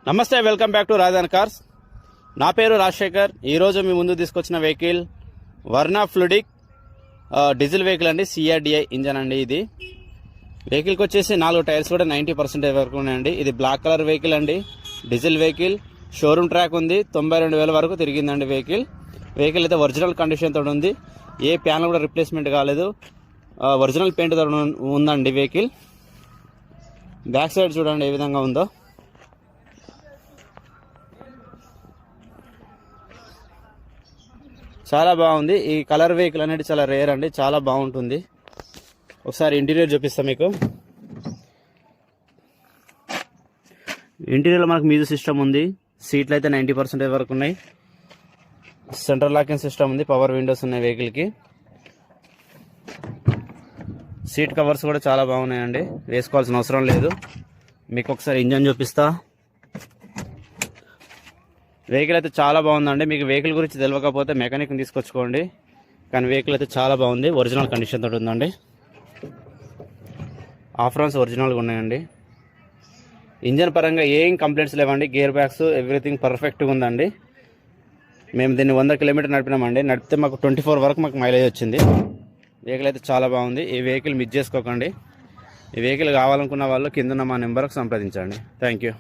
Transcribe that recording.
నమస్తే, welcome back to రాజధాని cars. నా పేరు రాజశేఖర్. ఈరోజు మీ ముందు తీసుకొచ్చిన vehicle Verna fluidic diesel vehicle అండి. CRDI ఇంజన్ అండి. ఇది వెహికల్కి వచ్చేసి 4 టైర్స్ కూడా 90% వరకు ఉన్నాయండి. ఇది బ్లాక్ కలర్ వెహికల్ అండి. డీజిల్ వెహికల్, షోరూమ్ ట్రాక్ ఉంది. 92,000 వరకు తిరిగిందండి వెహికల్. వెహికల్ అయితే ఒరిజినల్ కండిషన్ తోటి ఉంది. ఏ ప్యానల్ కూడా రిప్లేస్మెంట్ కాలేదు. ఒరిజినల్ పెయింట్ తోటి ఉందండి వెహికల్. బ్యాక్ సైడ్ చూడండి ఏ విధంగా ఉందో. చాలా బాగుంది. ఈ కలర్ వెహికల్ అనేది చాలా రేర్ అండి, చాలా బాగుంటుంది. ఒకసారి ఇంటీరియర్ చూపిస్తాం మీకు. ఇంటీరియర్లో మనకు మ్యూజిక్ సిస్టమ్ ఉంది. సీట్లు అయితే 90% వరకు ఉన్నాయి. సెంట్రల్ లాకింగ్ సిస్టమ్ ఉంది. పవర్ విండోస్ ఉన్నాయి వెహికల్కి. సీట్ కవర్స్ కూడా చాలా బాగున్నాయండి, వేసుకోవాల్సిన అవసరం లేదు. మీకు ఒకసారి ఇంజన్ చూపిస్తా. వెహికల్ అయితే చాలా బాగుందండి. మీకు వెహికల్ గురించి తెలియకపోతే మెకానిక్ని తీసుకొచ్చుకోండి. కానీ వెహికల్ అయితే చాలా బాగుంది, ఒరిజినల్ కండిషన్ తోటి ఉందండి. ఆఫ్రాన్స్ ఒరిజినల్గా ఉన్నాయండి. ఇంజన్ పరంగా ఏం కంప్లైంట్స్ లేవండి. గేర్ బ్యాగ్స్ ఎవ్రీథింగ్ పర్ఫెక్ట్గా ఉందండి. మేము దీన్ని 100 కిలోమీటర్ నడిపినామండి. నడిపితే మాకు 24 వరకు మాకు మైలేజ్ వచ్చింది. వెహికల్ అయితే చాలా బాగుంది. ఈ వెహికల్ మిస్ చేసుకోకండి. ఈ వెహికల్ కావాలనుకున్న వాళ్ళు కింద ఉన్న మా నెంబర్కి సంప్రదించండి. Thank you.